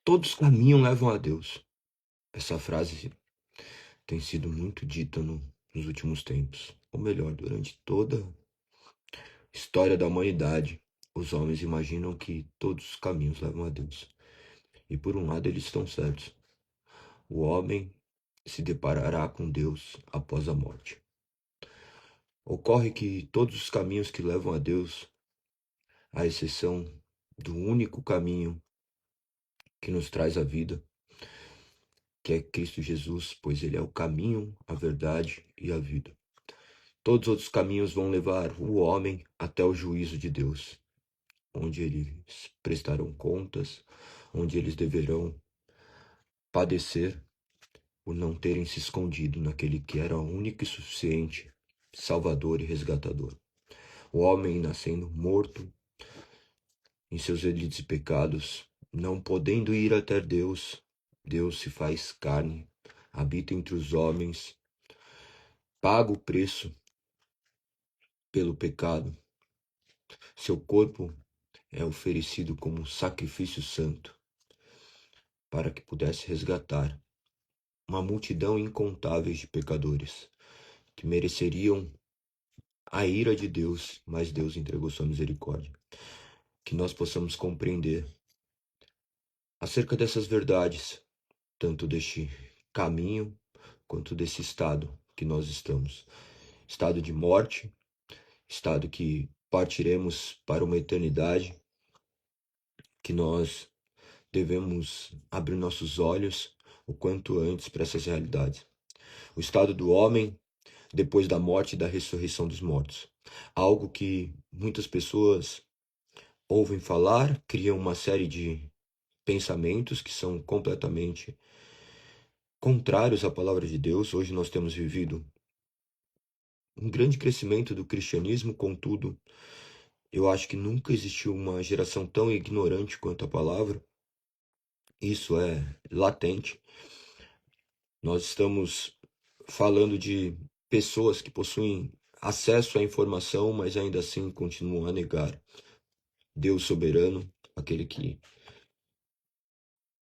Todos os caminhos levam a Deus. Essa frase tem sido muito dita nos últimos tempos. Ou melhor, durante toda a história da humanidade, os homens imaginam que todos os caminhos levam a Deus. E por um lado eles estão certos. O homem se deparará com Deus após a morte. Ocorre que todos os caminhos que levam a Deus, à exceção do único caminho que nos traz a vida, que é Cristo Jesus, pois ele é o caminho, a verdade e a vida. Todos os outros caminhos vão levar o homem até o juízo de Deus, onde eles prestarão contas, onde eles deverão padecer por não terem se escondido naquele que era o único e suficiente Salvador e resgatador. O homem nascendo morto em seus delitos e pecados, não podendo ir até Deus, Deus se faz carne, habita entre os homens, paga o preço pelo pecado. Seu corpo é oferecido como sacrifício santo, para que pudesse resgatar uma multidão incontável de pecadores, que mereceriam a ira de Deus, mas Deus entregou sua misericórdia. Que nós possamos compreender acerca dessas verdades, tanto deste caminho, quanto desse estado que nós estamos. Estado de morte, estado que partiremos para uma eternidade, que nós devemos abrir nossos olhos o quanto antes para essas realidades. O estado do homem depois da morte e da ressurreição dos mortos. Algo que muitas pessoas ouvem falar, criam uma série de pensamentos que são completamente contrários à palavra de Deus. Hoje nós temos vivido um grande crescimento do cristianismo, contudo, eu acho que nunca existiu uma geração tão ignorante quanto a palavra. Isso é latente. Nós estamos falando de pessoas que possuem acesso à informação, mas ainda assim continuam a negar Deus soberano, aquele que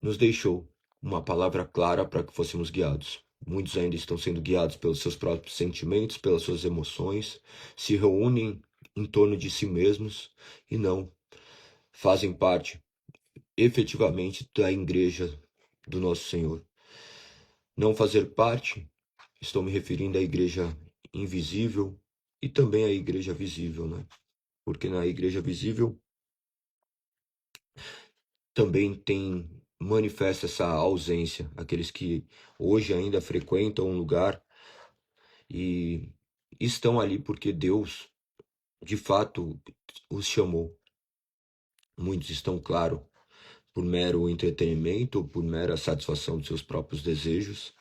nos deixou uma palavra clara para que fôssemos guiados. Muitos ainda estão sendo guiados pelos seus próprios sentimentos, pelas suas emoções, se reúnem em torno de si mesmos e não fazem parte efetivamente da igreja do nosso Senhor. Não fazer parte, estou me referindo à igreja invisível e também à igreja visível, né? Porque na igreja visível também manifesta essa ausência, aqueles que hoje ainda frequentam um lugar e estão ali porque Deus, de fato, os chamou. Muitos estão, claro, por mero entretenimento ou por mera satisfação de seus próprios desejos,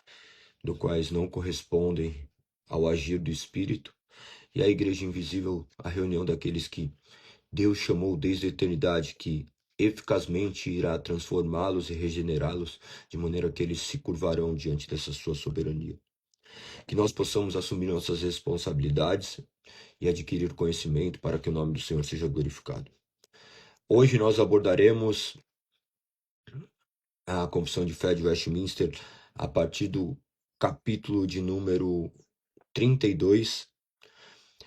do quais não correspondem ao agir do Espírito, e a igreja invisível, a reunião daqueles que Deus chamou desde a eternidade, que eficazmente irá transformá-los e regenerá-los, de maneira que eles se curvarão diante dessa sua soberania. Que nós possamos assumir nossas responsabilidades e adquirir conhecimento para que o nome do Senhor seja glorificado. Hoje nós abordaremos a Confissão de Fé de Westminster a partir do capítulo de número 32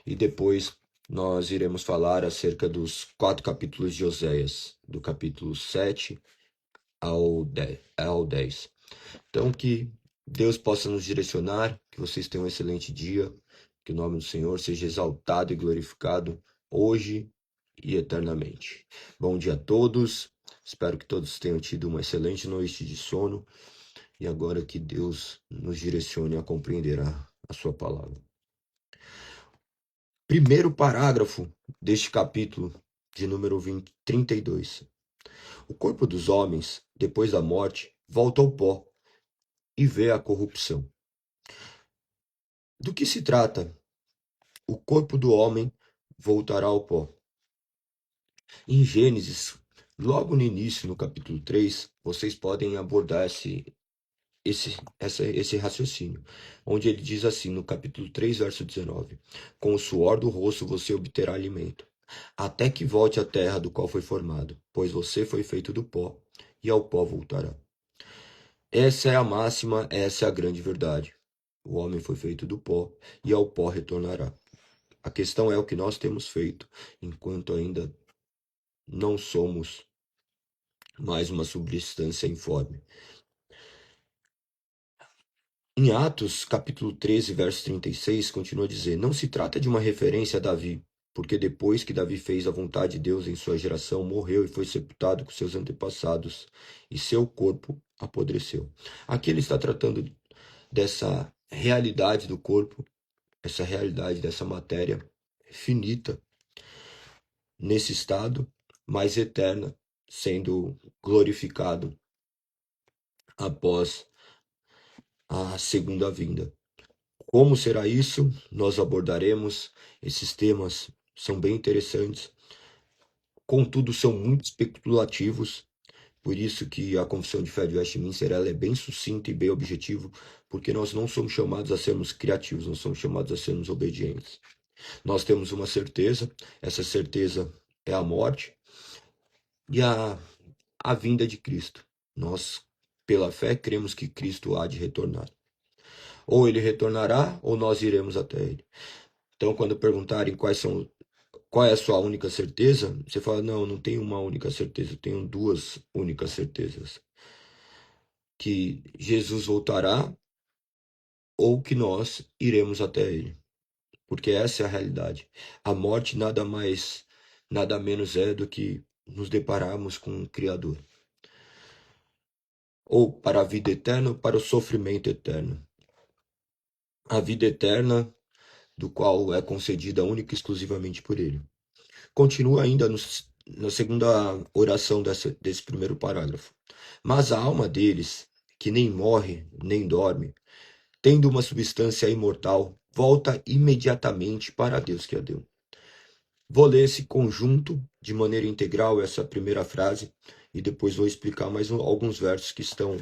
e depois nós iremos falar acerca dos 4 capítulos de Oséias, do capítulo 7 ao 10. Então que Deus possa nos direcionar, que vocês tenham um excelente dia, que o nome do Senhor seja exaltado e glorificado hoje e eternamente. Bom dia a todos, espero que todos tenham tido uma excelente noite de sono e agora que Deus nos direcione a compreender a sua palavra. Primeiro parágrafo deste capítulo de número 32. O corpo dos homens, depois da morte, volta ao pó e vê a corrupção. Do que se trata? O corpo do homem voltará ao pó. Em Gênesis, logo no início, no capítulo 3, vocês podem abordar esse raciocínio, onde ele diz assim, no capítulo 3, verso 19: com o suor do rosto você obterá alimento, até que volte à terra do qual foi formado, pois você foi feito do pó, e ao pó voltará. Essa é a máxima, essa é a grande verdade. O homem foi feito do pó e ao pó retornará. A questão é o que nós temos feito enquanto ainda não somos mais uma substância informe. Em Atos, capítulo 13, verso 36, continua a dizer: não se trata de uma referência a Davi, porque depois que Davi fez a vontade de Deus em sua geração, morreu e foi sepultado com seus antepassados, e seu corpo apodreceu. Aqui ele está tratando dessa realidade do corpo, essa realidade dessa matéria finita, nesse estado, mas eterna, sendo glorificado após a segunda vinda. Como será isso? Nós abordaremos. Esses temas são bem interessantes, contudo são muito especulativos, por isso que a Confissão de Fé de Westminster ela é bem sucinta e bem objetiva, porque nós não somos chamados a sermos criativos, nós somos chamados a sermos obedientes. Nós temos uma certeza, essa certeza é a morte e a vinda de Cristo. Nós, pela fé, cremos que Cristo há de retornar. Ou ele retornará, ou nós iremos até ele. Então, quando perguntarem qual é a sua única certeza, você fala, não tenho uma única certeza, eu tenho duas únicas certezas. Que Jesus voltará ou que nós iremos até ele. Porque essa é a realidade. A morte nada mais, nada menos é do que nos depararmos com o Criador. Ou para a vida eterna ou para o sofrimento eterno. A vida eterna, do qual é concedida única e exclusivamente por ele. Continua ainda na segunda oração desse primeiro parágrafo. Mas a alma deles, que nem morre nem dorme, tendo uma substância imortal, volta imediatamente para Deus que a deu. Vou ler esse conjunto de maneira integral, essa primeira frase, e depois vou explicar mais alguns versos que estão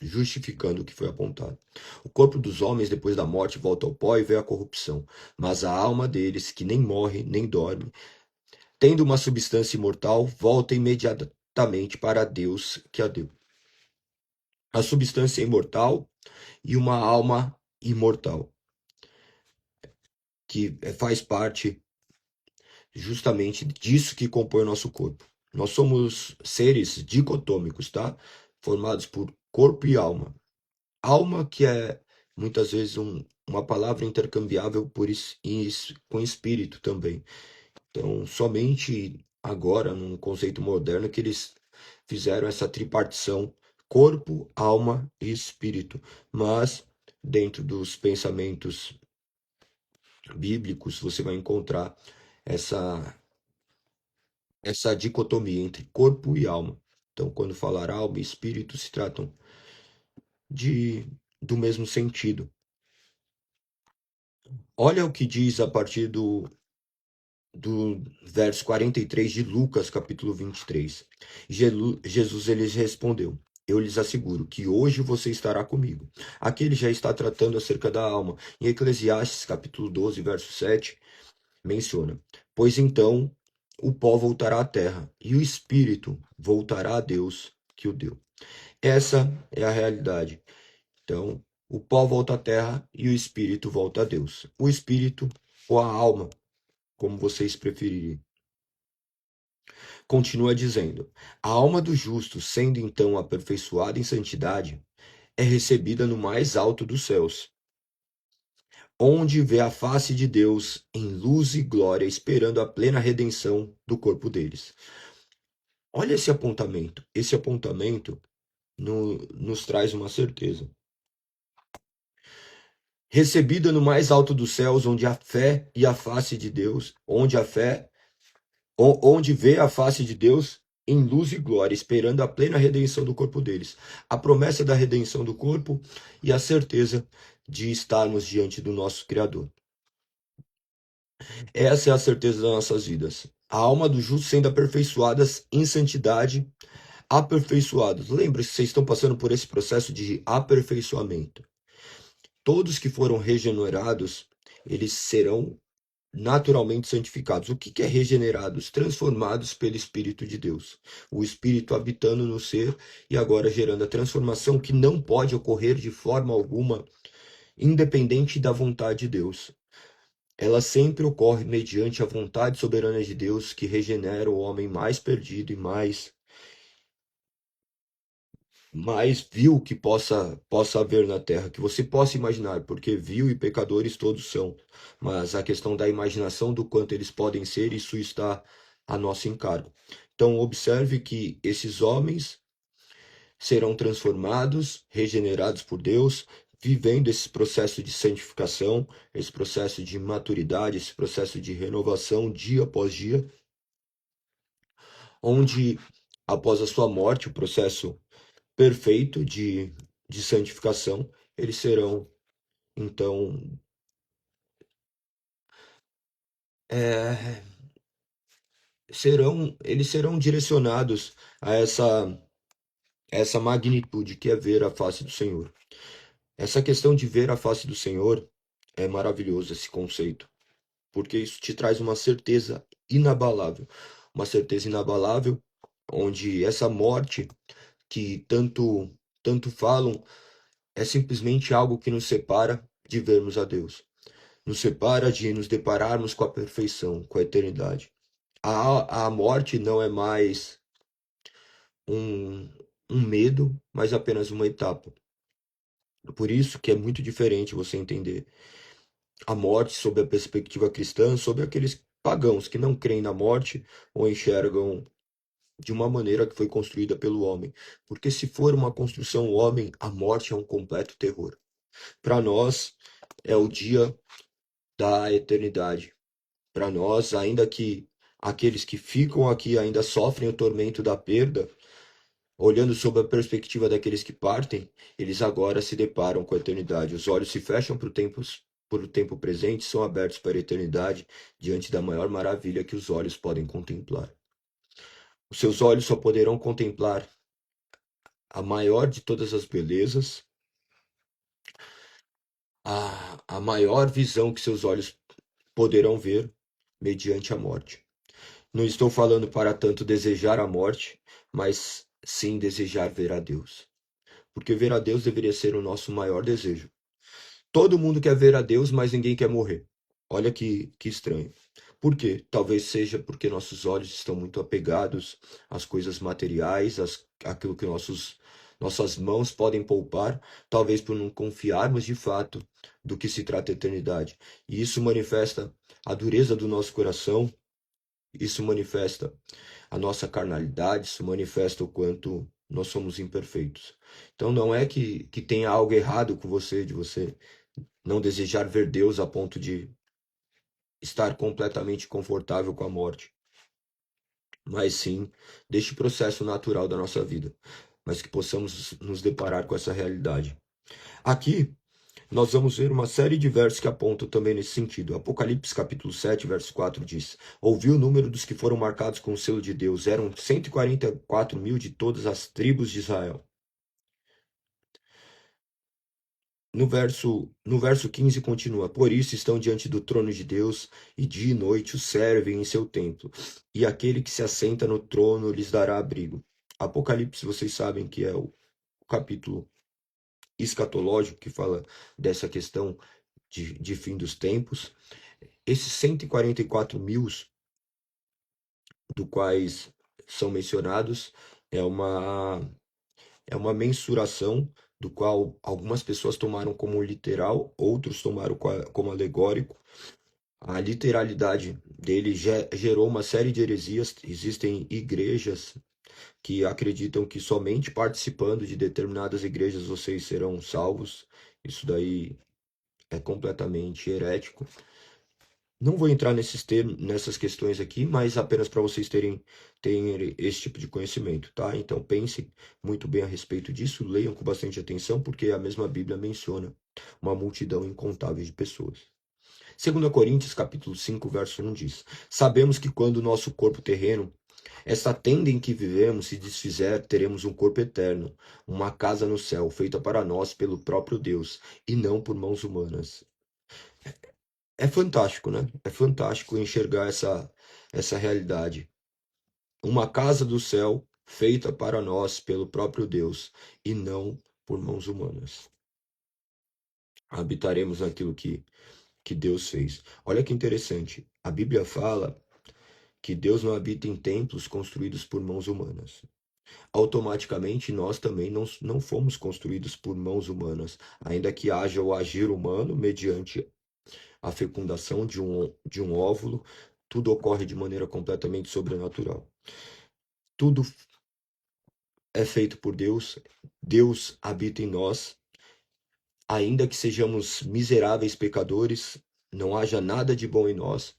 justificando o que foi apontado. O corpo dos homens, depois da morte, volta ao pó e vê a corrupção, mas a alma deles, que nem morre nem dorme, tendo uma substância imortal, volta imediatamente para Deus que a deu. A substância imortal e uma alma imortal, que faz parte justamente disso que compõe o nosso corpo. Nós somos seres dicotômicos, tá? Formados por corpo e alma. Alma que é muitas vezes uma palavra intercambiável com espírito também. Então, somente agora, num conceito moderno, que eles fizeram essa tripartição corpo, alma e espírito. Mas, dentro dos pensamentos bíblicos, você vai encontrar essa dicotomia entre corpo e alma. Então, quando falar alma e espírito, se tratam do mesmo sentido. Olha o que diz a partir do verso 43 de Lucas, capítulo 23. Jesus lhes respondeu: eu lhes asseguro que hoje você estará comigo. Aqui ele já está tratando acerca da alma. Em Eclesiastes, capítulo 12, verso 7, menciona: pois então o pó voltará à terra, e o espírito voltará a Deus que o deu. Essa é a realidade. Então, o pó volta à terra e o espírito volta a Deus. O espírito ou a alma, como vocês preferirem. Continua dizendo: a alma do justo, sendo então aperfeiçoada em santidade, é recebida no mais alto dos céus, onde vê a face de Deus em luz e glória, esperando a plena redenção do corpo deles. Olha esse apontamento. Esse apontamento nos traz uma certeza. Recebida no mais alto dos céus, onde a fé e a face de Deus, onde vê a face de Deus em luz e glória, esperando a plena redenção do corpo deles. A promessa da redenção do corpo e a certeza de estarmos diante do nosso Criador. Essa é a certeza das nossas vidas. A alma do justo sendo aperfeiçoadas em santidade, aperfeiçoados. Lembre-se, vocês estão passando por esse processo de aperfeiçoamento. Todos que foram regenerados, eles serão naturalmente santificados. O que é regenerados? Transformados pelo Espírito de Deus. O Espírito habitando no ser e agora gerando a transformação que não pode ocorrer de forma alguma, independente da vontade de Deus. Ela sempre ocorre mediante a vontade soberana de Deus que regenera o homem mais perdido e mais vil que possa haver na terra, que você possa imaginar, porque vil e pecadores todos são. Mas a questão da imaginação do quanto eles podem ser, isso está a nosso encargo. Então, observe que esses homens serão transformados, regenerados por Deus, vivendo esse processo de santificação, esse processo de maturidade, esse processo de renovação dia após dia, onde após a sua morte, o processo perfeito de santificação, eles serão, então, é, eles serão direcionados a essa magnitude que é ver a face do Senhor. Essa questão de ver a face do Senhor é maravilhoso esse conceito, porque isso te traz uma certeza inabalável, onde essa morte que tanto falam é simplesmente algo que nos separa de vermos a Deus. Nos separa de nos depararmos com a perfeição, com a eternidade. A morte não é mais um, um medo, mas apenas uma etapa. Por isso que é muito diferente você entender a morte sob a perspectiva cristã, sobre aqueles pagãos que não creem na morte ou enxergam de uma maneira que foi construída pelo homem. Porque se for uma construção homem, a morte é um completo terror. Para nós, é o dia da eternidade. Para nós, ainda que aqueles que ficam aqui ainda sofrem o tormento da perda, olhando sob a perspectiva daqueles que partem, eles agora se deparam com a eternidade. Os olhos se fecham para o tempo presente, são abertos para a eternidade, diante da maior maravilha que os olhos podem contemplar. Os seus olhos só poderão contemplar a maior de todas as belezas, a maior visão que seus olhos poderão ver mediante a morte. Não estou falando para tanto desejar a morte, mas sim desejar ver a Deus. Porque ver a Deus deveria ser o nosso maior desejo. Todo mundo quer ver a Deus, mas ninguém quer morrer. Olha que estranho. Por quê? Talvez seja porque nossos olhos estão muito apegados às coisas materiais, àquilo que nossas mãos podem poupar, talvez por não confiarmos de fato do que se trata a eternidade. E isso manifesta a dureza do nosso coração, isso manifesta a nossa carnalidade, isso manifesta o quanto nós somos imperfeitos. Então não é que tenha algo errado com você, de você não desejar ver Deus a ponto de estar completamente confortável com a morte, mas sim deste processo natural da nossa vida, mas que possamos nos deparar com essa realidade. Aqui nós vamos ver uma série de versos que apontam também nesse sentido. Apocalipse capítulo 7, verso 4 diz: Ouvi o número dos que foram marcados com o selo de Deus, eram 144 mil de todas as tribos de Israel. No verso 15 continua: Por isso estão diante do trono de Deus, e dia e noite o servem em seu templo, e aquele que se assenta no trono lhes dará abrigo. Apocalipse, vocês sabem que é o capítulo escatológico que fala dessa questão de fim dos tempos. Esses 144 mil, do quais são mencionados, é uma mensuração do qual algumas pessoas tomaram como literal, outros tomaram como alegórico. A literalidade dele gerou uma série de heresias. Existem igrejas que acreditam que somente participando de determinadas igrejas vocês serão salvos. Isso daí é completamente herético. Não vou entrar nessas questões aqui, mas apenas para vocês terem esse tipo de conhecimento, tá? Então pensem muito bem a respeito disso, leiam com bastante atenção, porque a mesma Bíblia menciona uma multidão incontável de pessoas. 2 Coríntios capítulo 5, verso 1 diz: Sabemos que quando o nosso corpo terreno, esta tenda em que vivemos, se desfizer, teremos um corpo eterno, uma casa no céu, feita para nós pelo próprio Deus, e não por mãos humanas. É fantástico, né? É fantástico enxergar essa realidade. Uma casa do céu feita para nós pelo próprio Deus e não por mãos humanas. Habitaremos naquilo que Deus fez. Olha que interessante. A Bíblia fala que Deus não habita em templos construídos por mãos humanas. Automaticamente, nós também não fomos construídos por mãos humanas, ainda que haja o agir humano mediante a fecundação de um óvulo, tudo ocorre de maneira completamente sobrenatural. Tudo é feito por Deus, Deus habita em nós, ainda que sejamos miseráveis pecadores, não haja nada de bom em nós,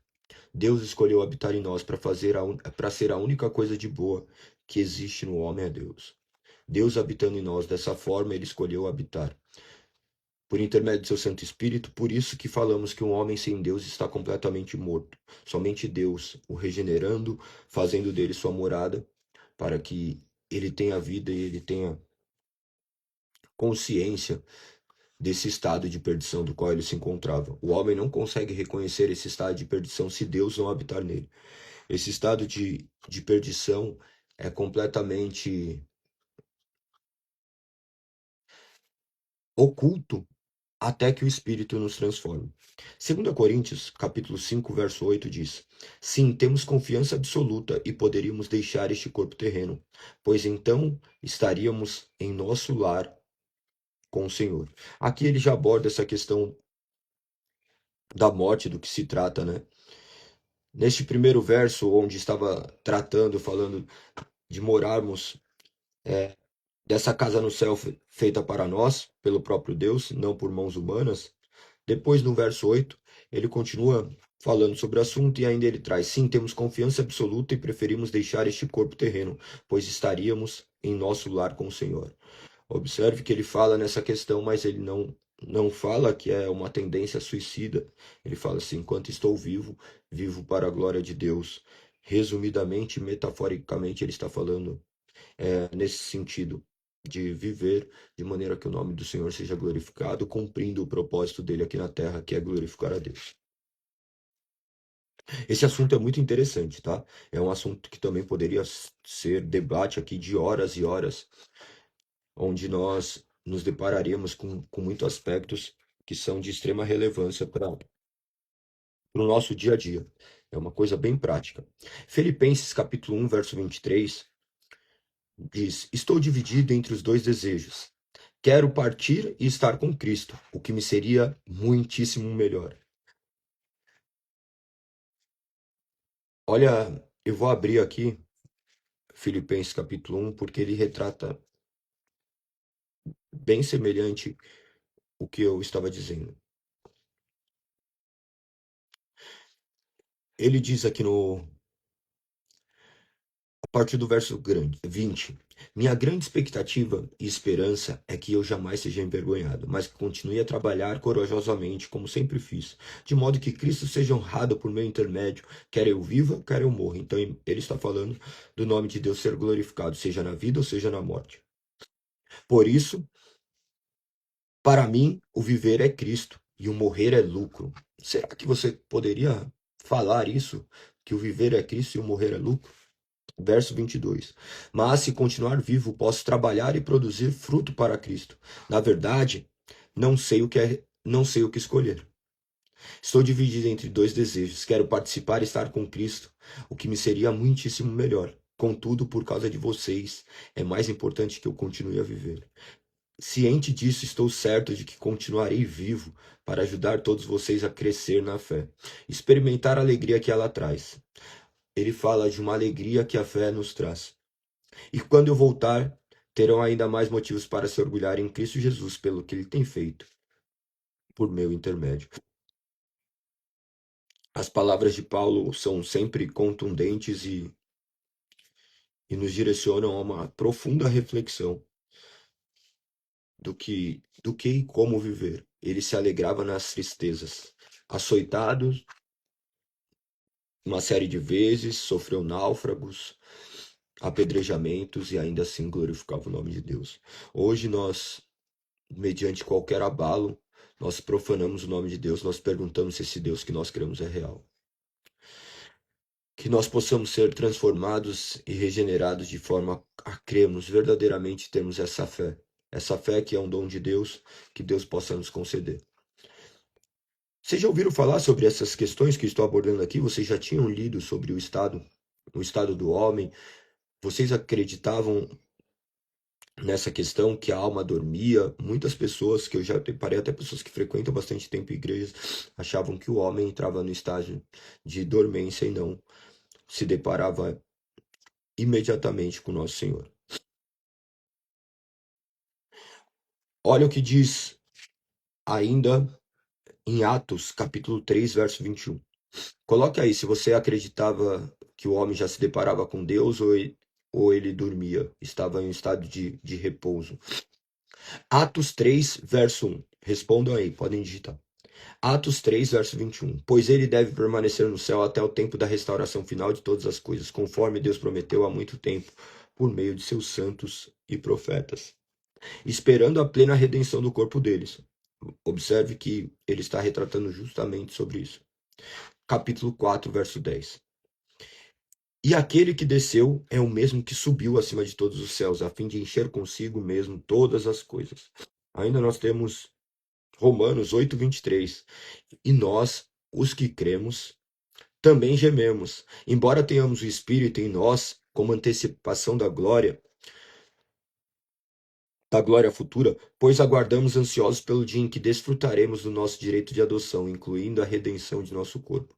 Deus escolheu habitar em nós para ser a única coisa de boa que existe no homem é Deus. Deus habitando em nós dessa forma, ele escolheu habitar. Por intermédio do seu Santo Espírito, por isso que falamos que um homem sem Deus está completamente morto. Somente Deus o regenerando, fazendo dele sua morada, para que ele tenha vida e ele tenha consciência desse estado de perdição do qual ele se encontrava. O homem não consegue reconhecer esse estado de perdição se Deus não habitar nele. Esse estado de perdição é completamente oculto até que o Espírito nos transforme. 2 Coríntios, capítulo 5, verso 8 diz: Sim, temos confiança absoluta e poderíamos deixar este corpo terreno, pois então estaríamos em nosso lar com o Senhor. Aqui ele já aborda essa questão da morte, do que se trata, né? Neste primeiro verso, onde estava tratando, falando de morarmos dessa casa no céu feita para nós, pelo próprio Deus, não por mãos humanas. Depois, no verso 8, ele continua falando sobre o assunto e ainda ele traz: Sim, temos confiança absoluta e preferimos deixar este corpo terreno, pois estaríamos em nosso lar com o Senhor. Observe que ele fala nessa questão, mas ele não fala que é uma tendência suicida. Ele fala assim: enquanto estou vivo, vivo para a glória de Deus. Resumidamente, metaforicamente, ele está falando nesse sentido de viver de maneira que o nome do Senhor seja glorificado, cumprindo o propósito dele aqui na terra, que é glorificar a Deus. Esse assunto é muito interessante, tá? É um assunto que também poderia ser debate aqui de horas e horas, onde nós nos depararíamos com muitos aspectos que são de extrema relevância para o nosso dia a dia. É uma coisa bem prática. Filipenses capítulo 1, verso 23, diz: Estou dividido entre os dois desejos. Quero partir e estar com Cristo, o que me seria muitíssimo melhor. Olha, eu vou abrir aqui Filipenses capítulo 1, porque ele retrata bem semelhante o que eu estava dizendo. Ele diz aqui a partir do verso 20: Minha grande expectativa e esperança é que eu jamais seja envergonhado, mas que continue a trabalhar corajosamente, como sempre fiz, de modo que Cristo seja honrado por meu intermédio, quer eu viva, quer eu morra. Então ele está falando do nome de Deus ser glorificado, seja na vida ou seja na morte. Por isso, para mim, o viver é Cristo e o morrer é lucro. Será que você poderia falar isso? Que o viver é Cristo e o morrer é lucro? Verso 22. Mas se continuar vivo, posso trabalhar e produzir fruto para Cristo. Na verdade, não sei o que escolher. Estou dividido entre dois desejos. Quero participar e estar com Cristo, o que me seria muitíssimo melhor. Contudo, por causa de vocês, é mais importante que eu continue a viver. Ciente disso, estou certo de que continuarei vivo para ajudar todos vocês a crescer na fé, experimentar a alegria que ela traz. Ele fala de uma alegria que a fé nos traz. E quando eu voltar, terão ainda mais motivos para se orgulhar em Cristo Jesus pelo que ele tem feito por meu intermédio. As palavras de Paulo são sempre contundentes e nos direcionam a uma profunda reflexão do que e como viver. Ele se alegrava nas tristezas, açoitado uma série de vezes, sofreu náufragos, apedrejamentos e ainda assim glorificava o nome de Deus. Hoje nós, mediante qualquer abalo, nós profanamos o nome de Deus, nós perguntamos se esse Deus que nós cremos é real. Que nós possamos ser transformados e regenerados de forma a crermos verdadeiramente, termos essa fé que é um dom de Deus, que Deus possa nos conceder. Vocês já ouviram falar sobre essas questões que estou abordando aqui? Vocês já tinham lido sobre o estado do homem? Vocês acreditavam nessa questão que a alma dormia? Muitas pessoas, que eu já deparei, até pessoas que frequentam bastante tempo igrejas, achavam que o homem entrava no estágio de dormência e não se deparava imediatamente com Nosso Senhor. Olha o que diz ainda em Atos, capítulo 3, verso 21. Coloque aí se você acreditava que o homem já se deparava com Deus ou ele dormia, estava em um estado de repouso. Atos 3, verso 1. Respondam aí, podem digitar. Atos 3, verso 21. Pois ele deve permanecer no céu até o tempo da restauração final de todas as coisas, conforme Deus prometeu há muito tempo, por meio de seus santos e profetas, esperando a plena redenção do corpo deles. Observe que ele está retratando justamente sobre isso. Capítulo 4, verso 10. E aquele que desceu é o mesmo que subiu acima de todos os céus, a fim de encher consigo mesmo todas as coisas. Ainda nós temos Romanos 8, 23. E nós, os que cremos, também gememos, embora tenhamos o Espírito em nós, como antecipação da glória futura, pois aguardamos ansiosos pelo dia em que desfrutaremos do nosso direito de adoção, incluindo a redenção de nosso corpo.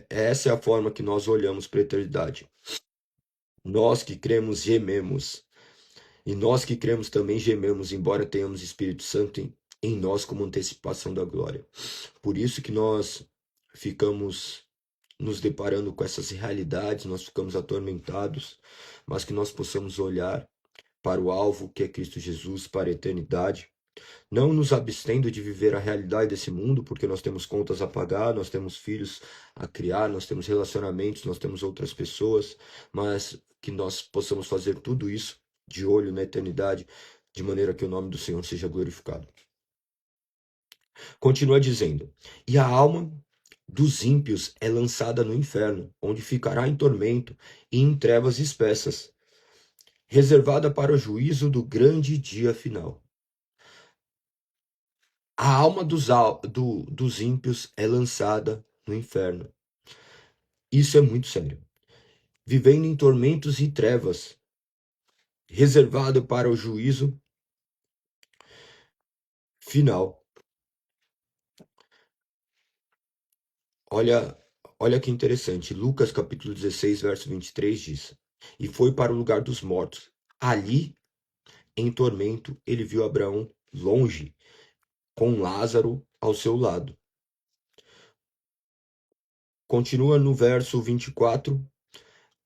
Essa é a forma que nós olhamos para a eternidade. Nós que cremos, gememos. E nós que cremos também gememos, embora tenhamos Espírito Santo em nós como antecipação da glória. Por isso que nós ficamos nos deparando com essas realidades, nós ficamos atormentados, mas que nós possamos olhar para o alvo que é Cristo Jesus, para a eternidade, não nos abstendo de viver a realidade desse mundo, porque nós temos contas a pagar, nós temos filhos a criar, nós temos relacionamentos, nós temos outras pessoas, mas que nós possamos fazer tudo isso de olho na eternidade, de maneira que o nome do Senhor seja glorificado. Continua dizendo: e a alma dos ímpios é lançada no inferno, onde ficará em tormento e em trevas espessas, reservada para o juízo do grande dia final. A alma dos ímpios é lançada no inferno. Isso é muito sério. Vivendo em tormentos e trevas, reservado para o juízo final. Olha, olha que interessante. Lucas capítulo 16, verso 23 diz: e foi para o lugar dos mortos. Ali, em tormento, ele viu Abraão longe, com Lázaro ao seu lado. Continua no verso 24.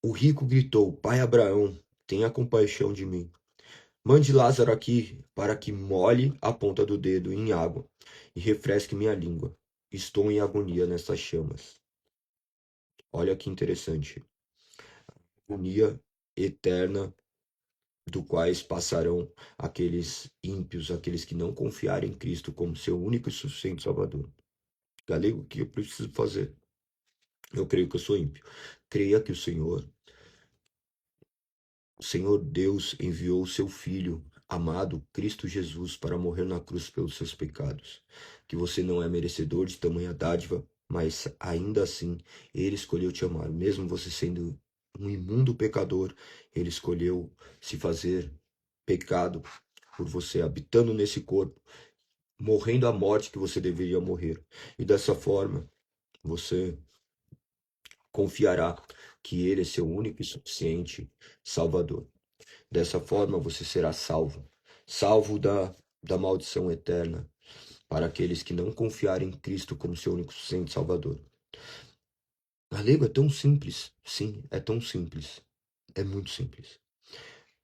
O rico gritou: Pai Abraão, tenha compaixão de mim. Mande Lázaro aqui para que molhe a ponta do dedo em água e refresque minha língua. Estou em agonia nessas chamas. Olha que interessante. Agonia eterna do quais passarão aqueles ímpios, aqueles que não confiarem em Cristo como seu único e suficiente Salvador. Galego, o que eu preciso fazer? Eu creio que eu sou ímpio. Creia que o Senhor Deus enviou o seu Filho amado, Cristo Jesus, para morrer na cruz pelos seus pecados. Que você não é merecedor de tamanha dádiva, mas ainda assim Ele escolheu te amar. Mesmo você sendo um imundo pecador, Ele escolheu se fazer pecado por você, habitando nesse corpo, morrendo a morte que você deveria morrer. E dessa forma, você confiará que Ele é seu único e suficiente Salvador. Dessa forma você será salvo, salvo da maldição eterna, para aqueles que não confiarem em Cristo como seu único e suficiente Salvador. Galego, é tão simples. Sim, é tão simples. É muito simples.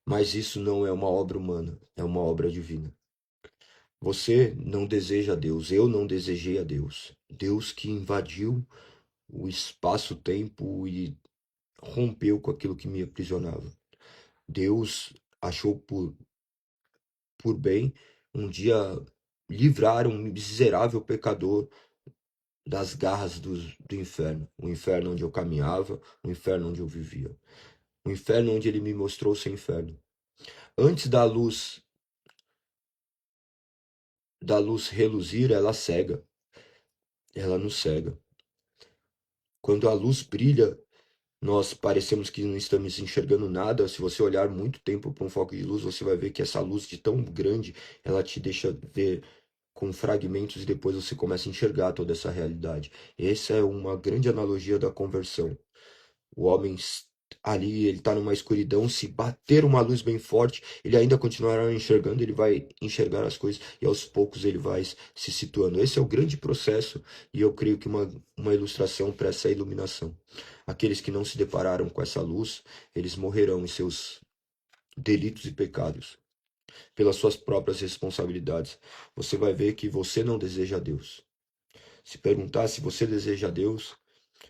Mas isso não é uma obra humana, é uma obra divina. Você não deseja a Deus, eu não desejei a Deus. Deus que invadiu o espaço-tempo e rompeu com aquilo que me aprisionava. Deus achou por bem um dia livrar um miserável pecador das garras do inferno. O inferno onde eu caminhava, o inferno onde eu vivia. O inferno onde ele me mostrou ser inferno. Antes da luz reluzir, ela cega. Ela nos cega. Quando a luz brilha, nós parecemos que não estamos enxergando nada. Se você olhar muito tempo para um foco de luz, você vai ver que essa luz de tão grande, ela te deixa ver com fragmentos e depois você começa a enxergar toda essa realidade. Essa é uma grande analogia da conversão. O homem ali, ele está numa escuridão, se bater uma luz bem forte, ele ainda continuará enxergando, ele vai enxergar as coisas e aos poucos ele vai se situando. Esse é o grande processo e eu creio que uma ilustração para essa iluminação. Aqueles que não se depararam com essa luz, eles morrerão em seus delitos e pecados, pelas suas próprias responsabilidades. Você vai ver que você não deseja Deus. Se perguntar se você deseja Deus,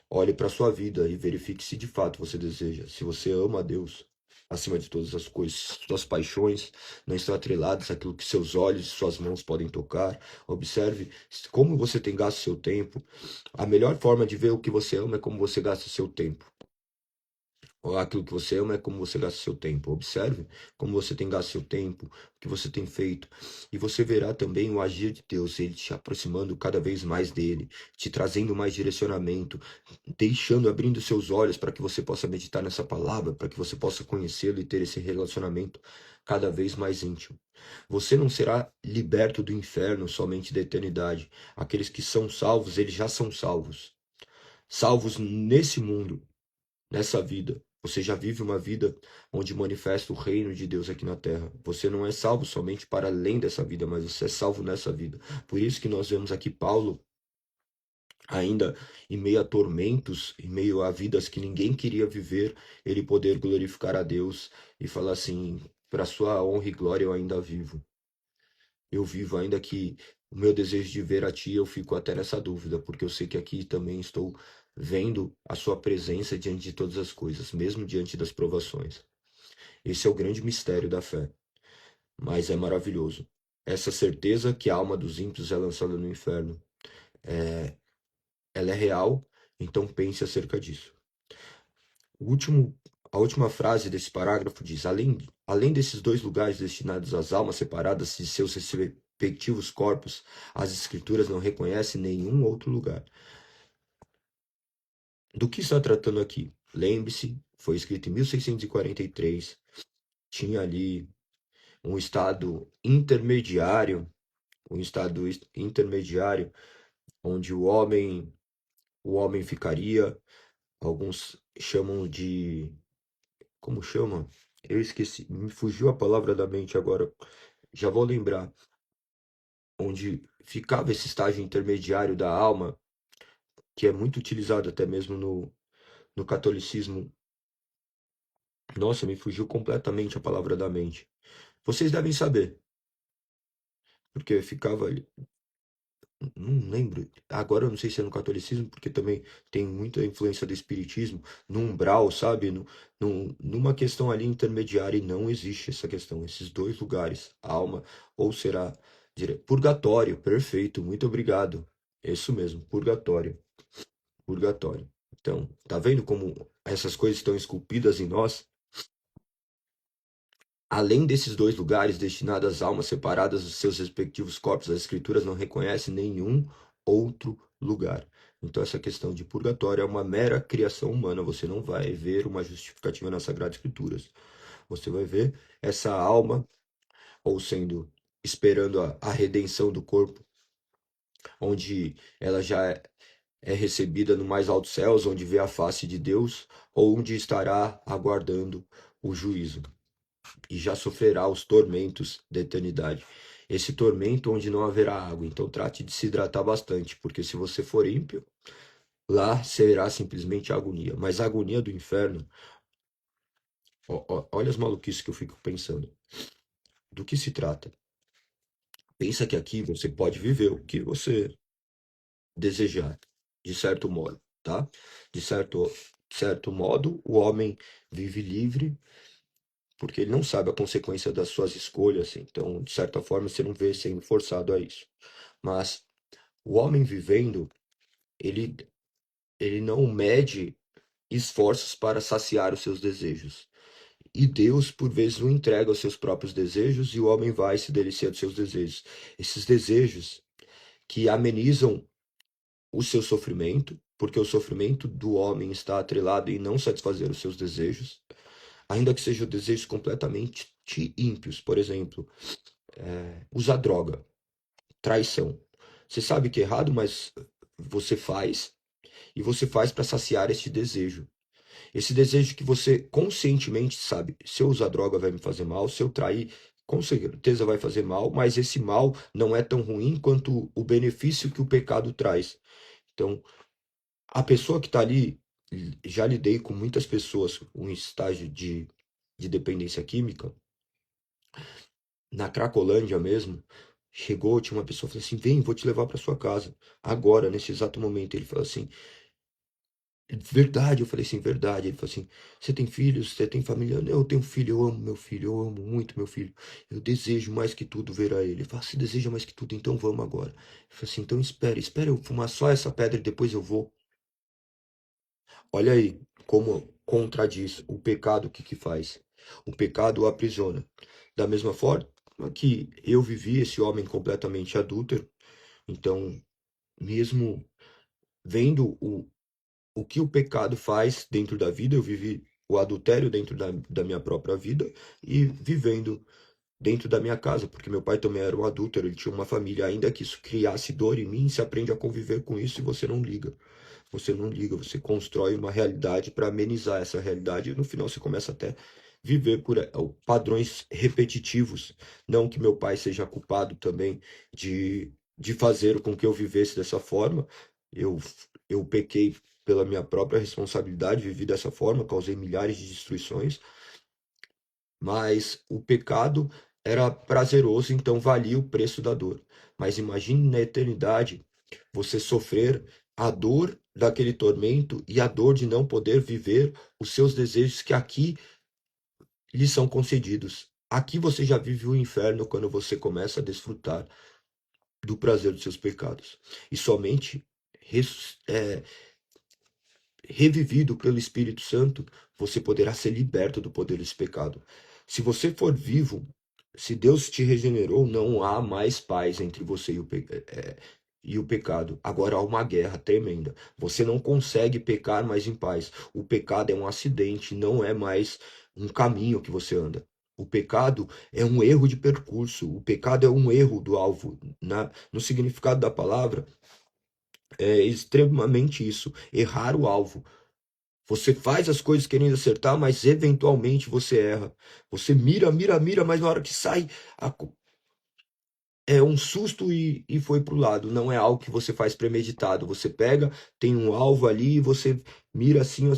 olhe para a sua vida e verifique se de fato você deseja. Se você ama a Deus acima de todas as coisas, suas paixões não estão atreladas àquilo que seus olhos e suas mãos podem tocar. Observe como você tem gasto seu tempo. A melhor forma de ver o que você ama é como você gasta seu tempo. Aquilo que você ama é como você gasta seu tempo. Observe como você tem gasto seu tempo, o que você tem feito. E você verá também o agir de Deus, ele te aproximando cada vez mais dele, te trazendo mais direcionamento, deixando, abrindo seus olhos para que você possa meditar nessa palavra, para que você possa conhecê-lo e ter esse relacionamento cada vez mais íntimo. Você não será liberto do inferno somente da eternidade. Aqueles que são salvos, eles já são salvos. Salvos nesse mundo, nessa vida. Você já vive uma vida onde manifesta o reino de Deus aqui na terra. Você não é salvo somente para além dessa vida, mas você é salvo nessa vida. Por isso que nós vemos aqui Paulo, ainda em meio a tormentos, em meio a vidas que ninguém queria viver, ele poder glorificar a Deus e falar assim: para sua honra e glória eu ainda vivo. Eu vivo, ainda que o meu desejo de ver a ti, eu fico até nessa dúvida, porque eu sei que aqui também estou vendo a sua presença diante de todas as coisas, mesmo diante das provações. Esse é o grande mistério da fé, mas é maravilhoso. Essa certeza que a alma dos ímpios é lançada no inferno, ela é real, então pense acerca disso. A última frase desse parágrafo diz: além desses dois lugares destinados às almas separadas de seus respectivos corpos, as Escrituras não reconhecem nenhum outro lugar. Do que está tratando aqui? Lembre-se, foi escrito em 1643, tinha ali um estado intermediário, onde o homem ficaria, alguns chamam de, como chama? Eu esqueci, me fugiu a palavra da mente agora, já vou lembrar, onde ficava esse estágio intermediário da alma, que é muito utilizado até mesmo no catolicismo. Nossa, me fugiu completamente a palavra da mente. Vocês devem saber, porque ficava ali. Não lembro. Agora eu não sei se é no catolicismo, porque também tem muita influência do espiritismo, no umbral, sabe? Numa questão ali intermediária, e não existe essa questão, esses dois lugares, alma, ou será purgatório, perfeito, muito obrigado. Isso mesmo, purgatório, purgatório. Então, tá vendo como essas coisas estão esculpidas em nós? Além desses dois lugares destinados às almas separadas dos seus respectivos corpos, as Escrituras não reconhecem nenhum outro lugar. Então, essa questão de purgatório é uma mera criação humana. Você não vai ver uma justificativa nas Sagradas Escrituras. Você vai ver essa alma, ou sendo, esperando a redenção do corpo, onde ela já é recebida no mais altos céus, onde vê a face de Deus, ou onde estará aguardando o juízo e já sofrerá os tormentos da eternidade. Esse tormento onde não haverá água. Então trate de se hidratar bastante, porque se você for ímpio, lá será simplesmente agonia. Mas a agonia do inferno, olha as maluquices que eu fico pensando. Do que se trata? Pensa que aqui você pode viver o que você desejar, de certo modo, tá? De certo modo, o homem vive livre porque ele não sabe a consequência das suas escolhas, então, de certa forma, você não vê sendo forçado a isso. Mas o homem vivendo, ele, ele não mede esforços para saciar os seus desejos. E Deus, por vezes, o entrega aos seus próprios desejos e o homem vai se deliciar dos seus desejos. Esses desejos que amenizam o seu sofrimento, porque o sofrimento do homem está atrelado em não satisfazer os seus desejos, ainda que sejam desejos completamente ímpios. Por exemplo, usar droga, traição. Você sabe que é errado, mas você faz, e você faz para saciar este desejo. Esse desejo que você conscientemente sabe, se eu usar droga vai me fazer mal, se eu trair, com certeza vai fazer mal, mas esse mal não é tão ruim quanto o benefício que o pecado traz. Então, a pessoa que está ali, já lidei com muitas pessoas com estágio de dependência química, na Cracolândia mesmo, chegou, tinha uma pessoa que falou assim, vem, vou te levar para sua casa, agora, nesse exato momento. Ele falou assim, verdade, eu falei assim, verdade. Ele falou assim, você tem filhos, você tem família? Eu tenho filho, eu amo meu filho, eu amo muito meu filho. Eu desejo mais que tudo ver a ele. Ele falou, se deseja mais que tudo, então vamos agora. Ele falou assim, então espere eu fumar só essa pedra e depois eu vou. Olha aí como contradiz o pecado, o que que faz? O pecado o aprisiona. Da mesma forma que eu vivi esse homem completamente adúltero, então, mesmo vendo o que o pecado faz dentro da vida, eu vivi o adultério dentro da minha própria vida e vivendo dentro da minha casa, porque meu pai também era um adúltero, ele tinha uma família, ainda que isso criasse dor em mim, se aprende a conviver com isso e você não liga. Você não liga, você constrói uma realidade para amenizar essa realidade e no final você começa até viver por padrões repetitivos. Não que meu pai seja culpado também de fazer com que eu vivesse dessa forma. Eu, eu pequei pela minha própria responsabilidade, vivi dessa forma, causei milhares de destruições, mas o pecado era prazeroso, então valia o preço da dor. Mas imagine na eternidade você sofrer a dor daquele tormento e a dor de não poder viver os seus desejos que aqui lhe são concedidos. Aqui você já vive o inferno quando você começa a desfrutar do prazer dos seus pecados. E somente revivido pelo Espírito Santo, você poderá ser liberto do poder desse pecado. Se você for vivo, se Deus te regenerou, não há mais paz entre você e o pecado. Agora há uma guerra tremenda. Você não consegue pecar mais em paz. O pecado é um acidente, não é mais um caminho que você anda. O pecado é um erro de percurso. O pecado é um erro do alvo. No significado da palavra, é extremamente isso. Errar o alvo. Você faz as coisas querendo acertar, mas eventualmente você erra. Você mira, mira, mira, mas na hora que sai, a é um susto e foi pro lado. Não é algo que você faz premeditado. Você pega, tem um alvo ali, você mira assim, ó,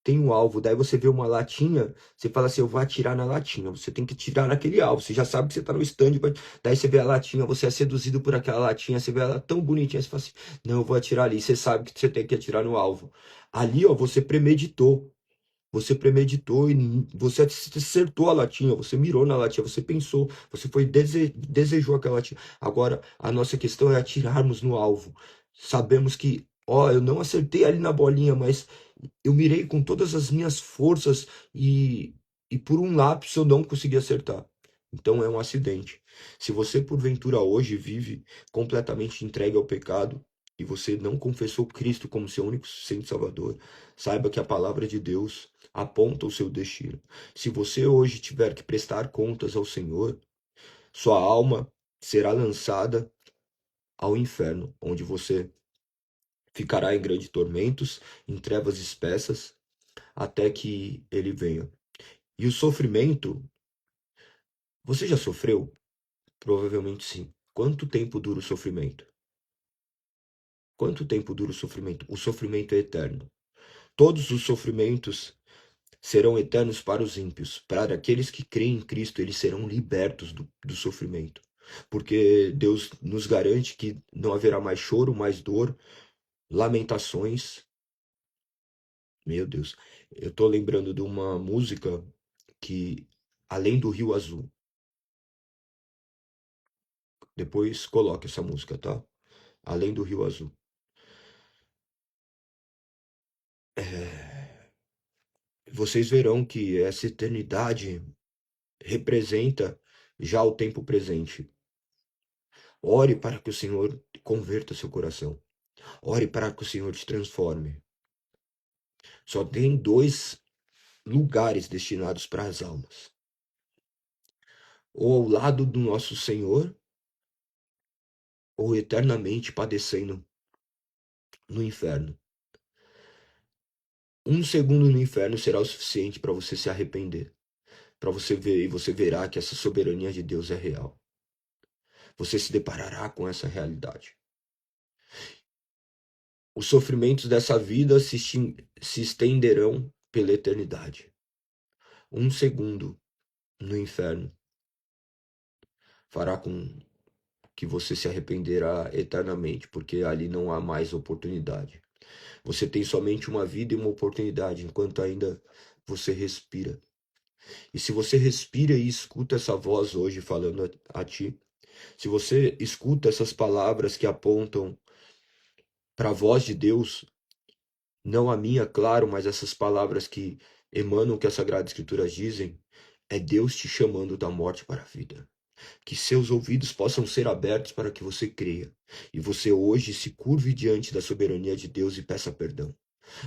tem um alvo. Daí você vê uma latinha, você fala assim, eu vou atirar na latinha. Você tem que atirar naquele alvo. Você já sabe que você tá no stand. Daí você vê a latinha, você é seduzido por aquela latinha, você vê ela tão bonitinha, você fala assim, não, eu vou atirar ali. Você sabe que você tem que atirar no alvo. Ali, ó, você premeditou. Você premeditou e você acertou a latinha, você mirou na latinha, você pensou, você foi desejou aquela latinha. Agora, a nossa questão é atirarmos no alvo. Sabemos que, ó, eu não acertei ali na bolinha, mas eu mirei com todas as minhas forças e por um lápis eu não consegui acertar. Então é um acidente. Se você porventura hoje vive completamente entregue ao pecado e você não confessou Cristo como seu único suficiente Salvador, saiba que a palavra de Deus aponta o seu destino. Se você hoje tiver que prestar contas ao Senhor, sua alma será lançada ao inferno, onde você ficará em grandes tormentos, em trevas espessas, até que ele venha. E o sofrimento, você já sofreu? Provavelmente sim. Quanto tempo dura o sofrimento? Quanto tempo dura o sofrimento? O sofrimento é eterno. Todos os sofrimentos serão eternos para os ímpios. Para aqueles que creem em Cristo, eles serão libertos do sofrimento. Porque Deus nos garante que não haverá mais choro, mais dor, lamentações. Meu Deus, eu tô lembrando de uma música que Além do Rio Azul. Depois coloque essa música, tá? Além do Rio Azul. Vocês verão que essa eternidade representa já o tempo presente. Ore para que o Senhor converta seu coração. Ore para que o Senhor te transforme. Só tem dois lugares destinados para as almas: ou ao lado do nosso Senhor, ou eternamente padecendo no inferno. Um segundo no inferno será o suficiente para você se arrepender, para você ver, e você verá que essa soberania de Deus é real. Você se deparará com essa realidade. Os sofrimentos dessa vida se estenderão pela eternidade. Um segundo no inferno fará com que você se arrependerá eternamente, porque ali não há mais oportunidade. Você tem somente uma vida e uma oportunidade enquanto ainda você respira. E se você respira e escuta essa voz hoje falando a ti, se você escuta essas palavras que apontam para a voz de Deus, não a minha, claro, mas essas palavras que emanam o que as Sagradas Escrituras dizem, é Deus te chamando da morte para a vida. Que seus ouvidos possam ser abertos para que você creia. E você hoje se curve diante da soberania de Deus e peça perdão.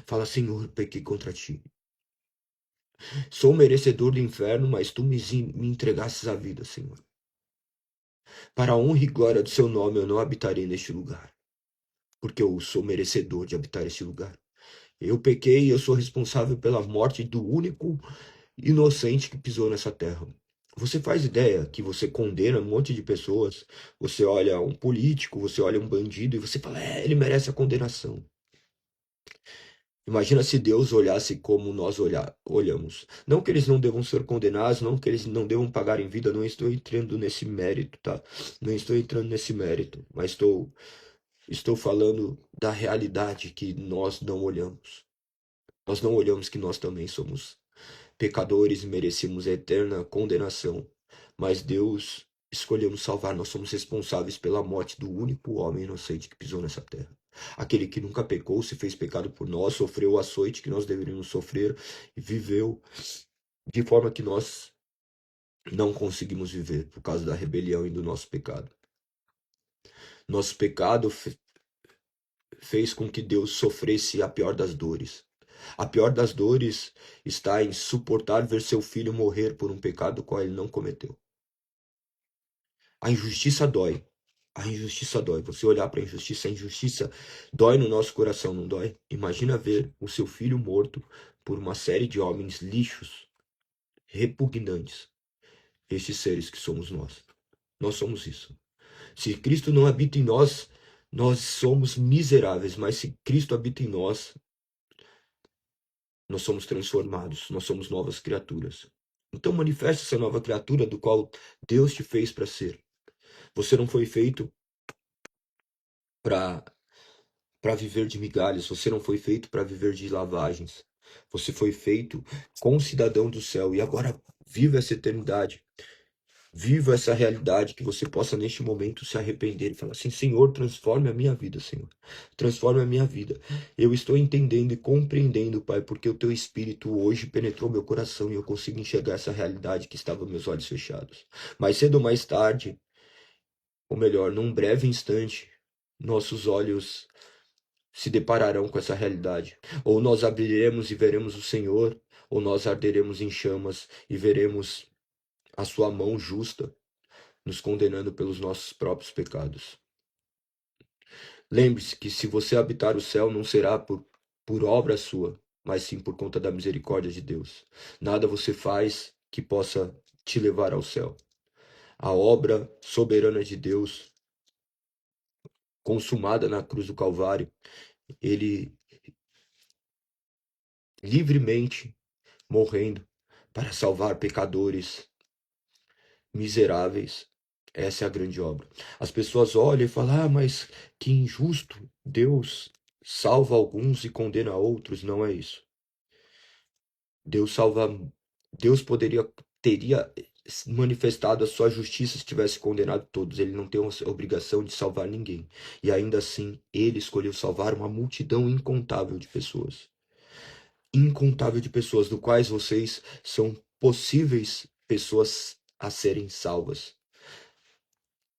Fala: Senhor, pequei contra ti. Sou merecedor do inferno, mas tu me entregastes a vida, Senhor. Para a honra e glória do seu nome, eu não habitarei neste lugar, porque eu sou merecedor de habitar este lugar. Eu pequei e eu sou responsável pela morte do único inocente que pisou nessa terra. Você faz ideia que você condena um monte de pessoas, você olha um político, você olha um bandido e você fala: ele merece a condenação. Imagina se Deus olhasse como nós olhamos. Não que eles não devam ser condenados, não que eles não devam pagar em vida, não estou entrando nesse mérito, tá? Não estou entrando nesse mérito, mas estou falando da realidade que nós não olhamos. Nós não olhamos que nós também somos pecadores e merecemos a eterna condenação. Mas Deus escolheu nos salvar, nós somos responsáveis pela morte do único homem inocente que pisou nessa terra. Aquele que nunca pecou, se fez pecado por nós, sofreu o açoite que nós deveríamos sofrer e viveu de forma que nós não conseguimos viver por causa da rebelião e do nosso pecado. Nosso pecado fez com que Deus sofresse a pior das dores. A pior das dores está em suportar ver seu filho morrer por um pecado qual ele não cometeu. A injustiça dói. A injustiça dói. Você olhar para a injustiça dói no nosso coração, não dói? Imagina ver o seu filho morto por uma série de homens lixos, repugnantes. Estes seres que somos nós. Nós somos isso. Se Cristo não habita em nós, nós somos miseráveis, mas se Cristo habita em nós, nós somos transformados, nós somos novas criaturas. Então manifeste essa nova criatura do qual Deus te fez para ser. Você não foi feito para viver de migalhas, você não foi feito para viver de lavagens. Você foi feito com cidadão do céu e agora viva essa eternidade. Viva essa realidade, que você possa neste momento se arrepender e falar assim: Senhor, transforme a minha vida, Senhor. Transforme a minha vida. Eu estou entendendo e compreendendo, Pai, porque o teu Espírito hoje penetrou meu coração e eu consigo enxergar essa realidade que estava meus olhos fechados. Mais cedo ou mais tarde, ou melhor, num breve instante, nossos olhos se depararão com essa realidade. Ou nós abriremos e veremos o Senhor, ou nós arderemos em chamas e veremos a sua mão justa nos condenando pelos nossos próprios pecados. Lembre-se que se você habitar o céu, não será por obra sua, mas sim por conta da misericórdia de Deus. Nada você faz que possa te levar ao céu. A obra soberana de Deus, consumada na cruz do Calvário, ele livremente morrendo para salvar pecadores miseráveis. Essa é a grande obra. As pessoas olham e falam: mas que injusto, Deus salva alguns e condena outros. Não é isso. Deus poderia teria manifestado a sua justiça se tivesse condenado todos. Ele não tem a obrigação de salvar ninguém. E ainda assim, ele escolheu salvar uma multidão incontável de pessoas. Incontável de pessoas, do quais vocês são possíveis pessoas a serem salvas.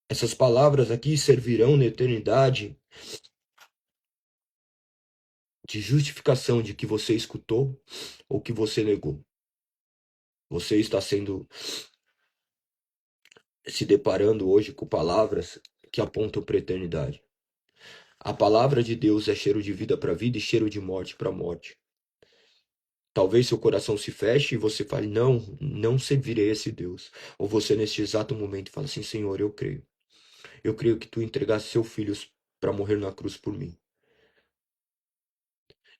Essas palavras aqui servirão na eternidade de justificação de que você escutou ou que você negou. Você está se deparando hoje com palavras que apontam para a eternidade. A palavra de Deus é cheiro de vida para vida e cheiro de morte para morte. Talvez seu coração se feche e você fale, não, não servirei a esse Deus. Ou você neste exato momento fala assim, Senhor, eu creio. Eu creio que tu entregaste seu filho para morrer na cruz por mim.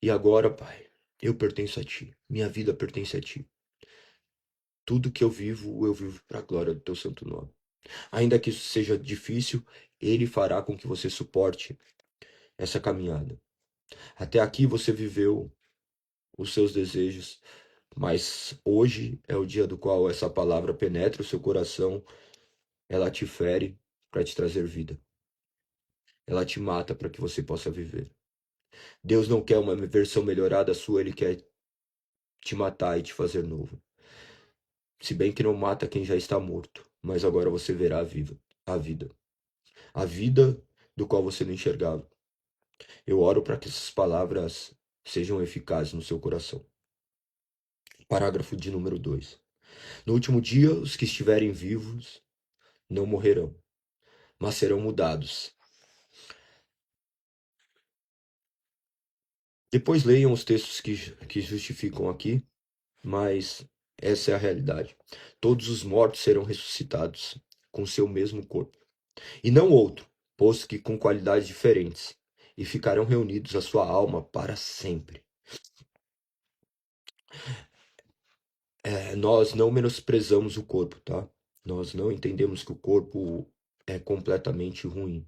E agora, Pai, eu pertenço a ti. Minha vida pertence a ti. Tudo que eu vivo para a glória do teu santo nome. Ainda que isso seja difícil, ele fará com que você suporte essa caminhada. Até aqui você viveu os seus desejos, mas hoje é o dia do qual essa palavra penetra o seu coração, ela te fere para te trazer vida. Ela te mata para que você possa viver. Deus não quer uma versão melhorada sua, ele quer te matar e te fazer novo. Se bem que não mata quem já está morto, mas agora você verá a vida. A vida do qual você não enxergava. Eu oro para que essas palavras sejam eficazes no seu coração. Parágrafo de número 2. No último dia, os que estiverem vivos não morrerão, mas serão mudados. Depois leiam os textos que justificam aqui, mas essa é a realidade. Todos os mortos serão ressuscitados com seu mesmo corpo, e não outro, posto que com qualidades diferentes, e ficarão reunidos a sua alma para sempre. Nós não menosprezamos o corpo, tá? Nós não entendemos que o corpo é completamente ruim.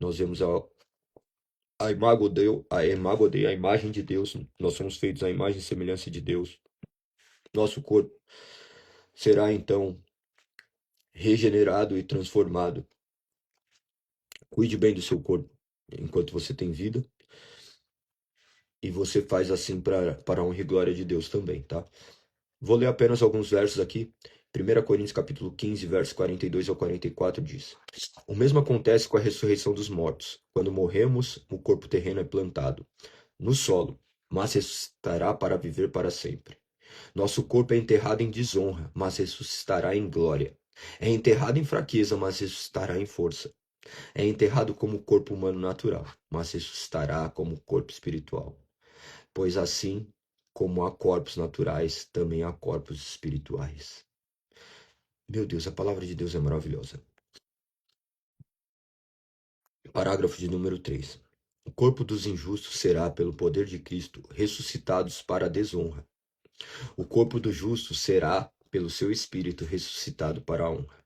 Nós vemos a imago Dei, a imagem de Deus. Nós somos feitos à imagem e semelhança de Deus. Nosso corpo será então regenerado e transformado. Cuide bem do seu corpo enquanto você tem vida. E você faz assim para a honra e glória de Deus também, tá? Vou ler apenas alguns versos aqui. 1 Coríntios capítulo 15, versos 42 ao 44 diz: O mesmo acontece com a ressurreição dos mortos. Quando morremos, o corpo terreno é plantado no solo, mas ressuscitará para viver para sempre. Nosso corpo é enterrado em desonra, mas ressuscitará em glória. É enterrado em fraqueza, mas ressuscitará em força. É enterrado como corpo humano natural, mas ressuscitará como corpo espiritual. Pois assim como há corpos naturais, também há corpos espirituais. Meu Deus, a palavra de Deus é maravilhosa. Parágrafo de número 3. O corpo dos injustos será, pelo poder de Cristo, ressuscitados para a desonra. O corpo do justo será, pelo seu espírito, ressuscitado para a honra,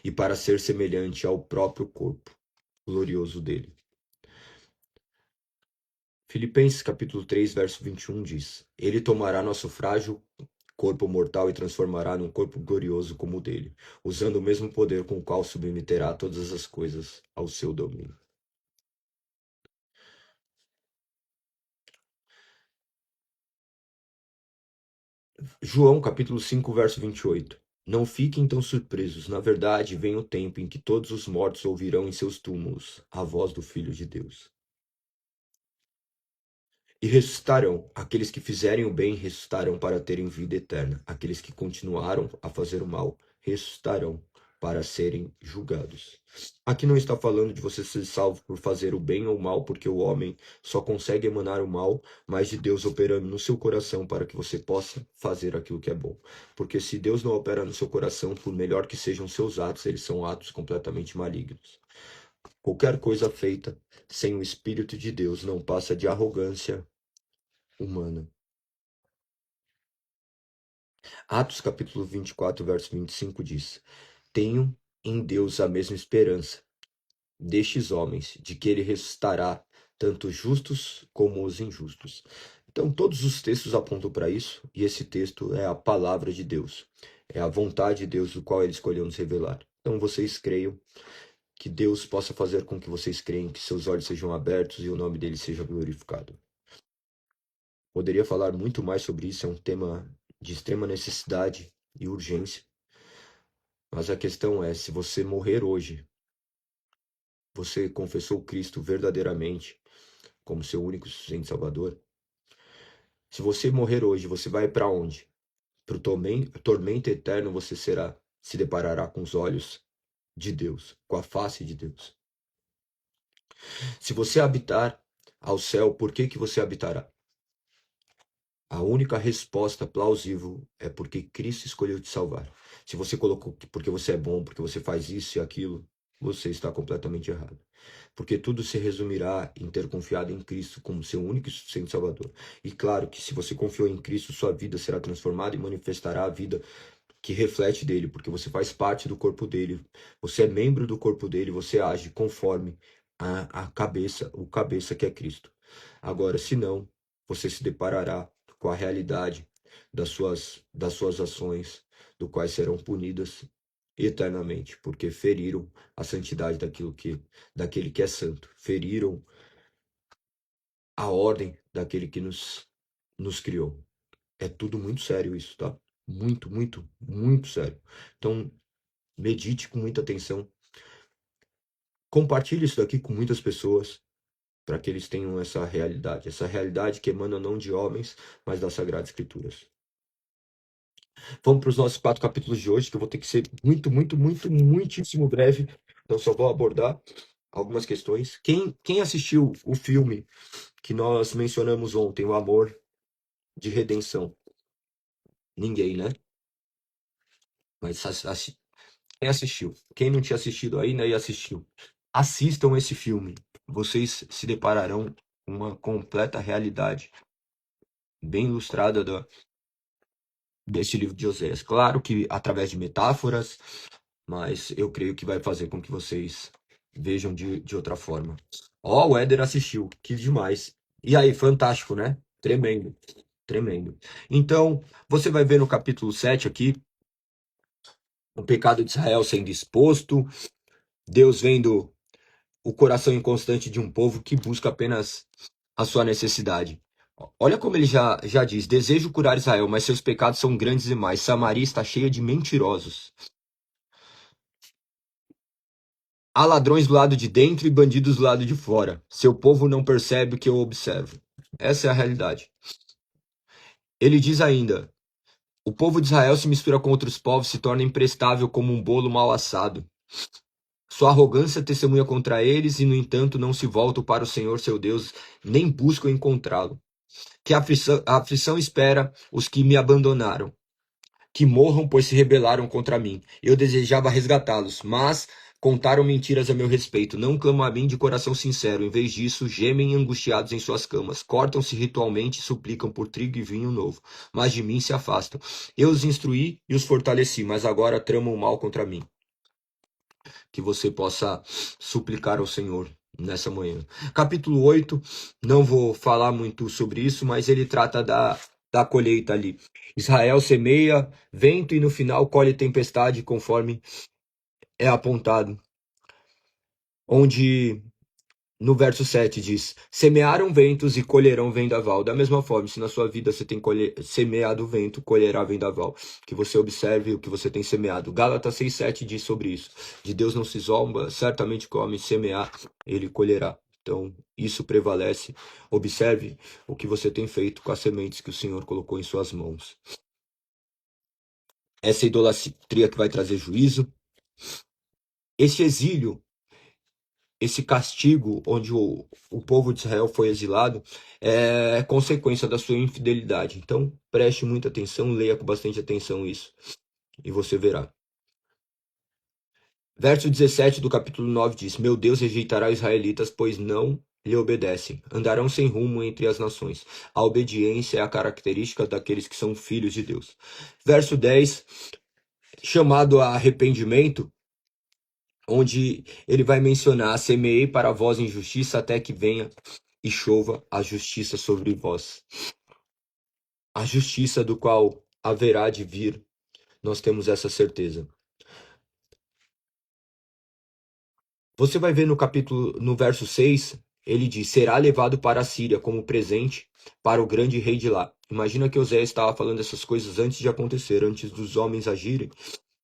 e para ser semelhante ao próprio corpo glorioso dele. Filipenses capítulo 3, verso 21 diz: Ele tomará nosso frágil corpo mortal e transformará num corpo glorioso como o dele, usando o mesmo poder com o qual submeterá todas as coisas ao seu domínio. João capítulo 5, verso 28. Não fiquem tão surpresos, na verdade vem o tempo em que todos os mortos ouvirão em seus túmulos a voz do Filho de Deus. E ressuscitarão. Aqueles que fizerem o bem ressuscitarão para terem vida eterna. Aqueles que continuaram a fazer o mal ressuscitarão para serem julgados. Aqui não está falando de você ser salvo por fazer o bem ou o mal, porque o homem só consegue emanar o mal, mas de Deus operando no seu coração para que você possa fazer aquilo que é bom. Porque se Deus não opera no seu coração, por melhor que sejam seus atos, eles são atos completamente malignos. Qualquer coisa feita sem o Espírito de Deus não passa de arrogância humana. Atos capítulo 24, verso 25 diz: Tenho em Deus a mesma esperança destes homens, de que ele ressuscitará tanto os justos como os injustos. Então, todos os textos apontam para isso, e esse texto é a palavra de Deus. É a vontade de Deus, do qual ele escolheu nos revelar. Então, vocês creiam, que Deus possa fazer com que vocês creiam, que seus olhos sejam abertos e o nome dele seja glorificado. Poderia falar muito mais sobre isso, é um tema de extrema necessidade e urgência. Mas a questão é, se você morrer hoje, você confessou Cristo verdadeiramente como seu único e suficiente Salvador? Se você morrer hoje, você vai para onde? Para o tormento eterno você se deparará com os olhos de Deus, com a face de Deus. Se você habitar ao céu, por que você habitará? A única resposta plausível é porque Cristo escolheu te salvar. Se você colocou porque você é bom, porque você faz isso e aquilo, você está completamente errado. Porque tudo se resumirá em ter confiado em Cristo como seu único e suficiente Salvador. E claro que se você confiou em Cristo, sua vida será transformada e manifestará a vida que reflete dele, porque você faz parte do corpo dele, você é membro do corpo dele, você age conforme o cabeça que é Cristo. Agora, se não, você se deparará com a realidade das suas ações, do quais serão punidas eternamente, porque feriram a santidade daquele que é santo, feriram a ordem daquele que nos criou. É tudo muito sério isso, tá? Muito, muito, muito sério. Então, medite com muita atenção. Compartilhe isso daqui com muitas pessoas, para que eles tenham essa realidade que emana não de homens, mas das Sagradas Escrituras. Vamos para os nossos 4 capítulos de hoje, que eu vou ter que ser muito, muito, muito, muitíssimo breve. Então, só vou abordar algumas questões. Quem assistiu o filme que nós mencionamos ontem, O Amor de Redenção? Ninguém, né? Mas quem assistiu? Quem não tinha assistido ainda e assistiu? Assistam esse filme. Vocês se depararão com uma completa realidade bem ilustrada deste livro de Oséias. Claro que através de metáforas, mas eu creio que vai fazer com que vocês vejam de outra forma. Ó, o Éder assistiu, que demais. E aí, fantástico, né? Tremendo, tremendo. Então, você vai ver no capítulo 7 aqui, o pecado de Israel sendo exposto, Deus vendo o coração inconstante de um povo que busca apenas a sua necessidade. Olha como ele já diz: desejo curar Israel, mas seus pecados são grandes demais. Samaria está cheia de mentirosos. Há ladrões do lado de dentro e bandidos do lado de fora. Seu povo não percebe o que eu observo. Essa é a realidade. Ele diz ainda: o povo de Israel se mistura com outros povos, se torna imprestável como um bolo mal assado. Sua arrogância testemunha contra eles e, no entanto, não se voltam para o Senhor seu Deus, nem buscam encontrá-lo. Que a aflição espera os que me abandonaram. Que morram, pois se rebelaram contra mim. Eu desejava resgatá-los, mas contaram mentiras a meu respeito. Não clamam a mim de coração sincero. Em vez disso, gemem angustiados em suas camas. Cortam-se ritualmente e suplicam por trigo e vinho novo. Mas de mim se afastam. Eu os instruí e os fortaleci, mas agora tramam o mal contra mim. Que você possa suplicar ao Senhor nessa manhã. Capítulo 8, não vou falar muito sobre isso, mas ele trata da colheita ali. Israel semeia vento e no final colhe tempestade, conforme é apontado. Onde no verso 7 diz: semearam ventos e colherão vendaval. Da mesma forma, se na sua vida você tem semeado vento, colherá vendaval. Que você observe o que você tem semeado. Gálatas 6,7 diz sobre isso. De Deus não se zomba, certamente que o homem semear, ele colherá. Então, isso prevalece. Observe o que você tem feito com as sementes que o Senhor colocou em suas mãos. Essa idolatria que vai trazer juízo. Esse exílio, esse castigo onde o povo de Israel foi exilado, é consequência da sua infidelidade. Então, preste muita atenção, leia com bastante atenção isso, e você verá. Verso 17 do capítulo 9 diz: meu Deus rejeitará os israelitas, pois não lhe obedecem. Andarão sem rumo entre as nações. A obediência é a característica daqueles que são filhos de Deus. Verso 10, chamado a arrependimento, onde ele vai mencionar: semeei para vós injustiça até que venha e chova a justiça sobre vós. a justiça do qual haverá de vir, nós temos essa certeza. Você vai ver no verso 6, ele diz: será levado para a Síria como presente para o grande rei de lá. Imagina que Oséias estava falando essas coisas antes de acontecer, antes dos homens agirem.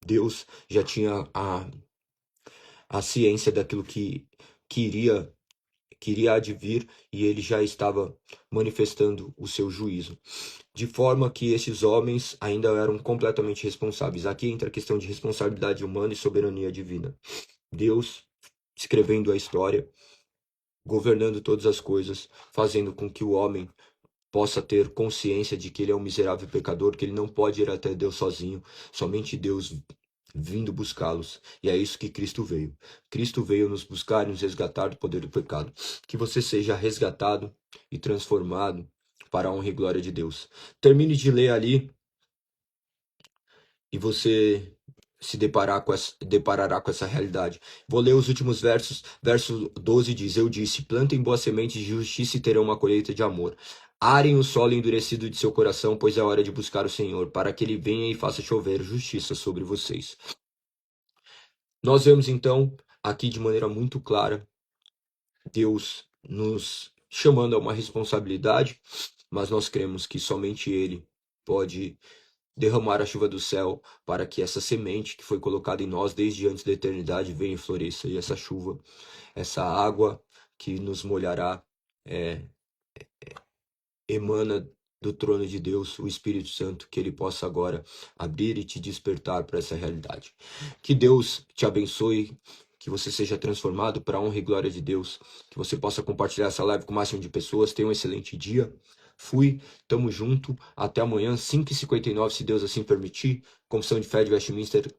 Deus já tinha a ciência daquilo que iria advir, e ele já estava manifestando o seu juízo. De forma que esses homens ainda eram completamente responsáveis. Aqui entra a questão de responsabilidade humana e soberania divina. Deus escrevendo a história, governando todas as coisas, fazendo com que o homem possa ter consciência de que ele é um miserável pecador, que ele não pode ir até Deus sozinho, somente Deus vindo buscá-los. E é isso que Cristo veio. Cristo veio nos buscar e nos resgatar do poder do pecado. Que você seja resgatado e transformado para a honra e glória de Deus. Termine de ler ali e você se deparará com essa realidade. Vou ler os últimos versos. Verso 12 diz: eu disse, plantem boas sementes de justiça e terão uma colheita de amor. Arem o solo endurecido de seu coração, pois é hora de buscar o Senhor, para que ele venha e faça chover justiça sobre vocês. Nós vemos então, aqui de maneira muito clara, Deus nos chamando a uma responsabilidade, mas nós cremos que somente Ele pode derramar a chuva do céu para que essa semente que foi colocada em nós desde antes da eternidade venha e floresça. E essa chuva, essa água que nos molhará, emana do trono de Deus, o Espírito Santo, que ele possa agora abrir e te despertar para essa realidade. Que Deus te abençoe, que você seja transformado para a honra e glória de Deus, que você possa compartilhar essa live com o máximo de pessoas. Tenha um excelente dia. Fui, tamo junto, até amanhã, 5h59, se Deus assim permitir. Confissão de Fé de Westminster,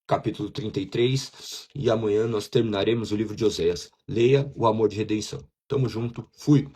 capítulo 33, e amanhã nós terminaremos o livro de Oséias. Leia o amor de redenção. Tamo junto, fui!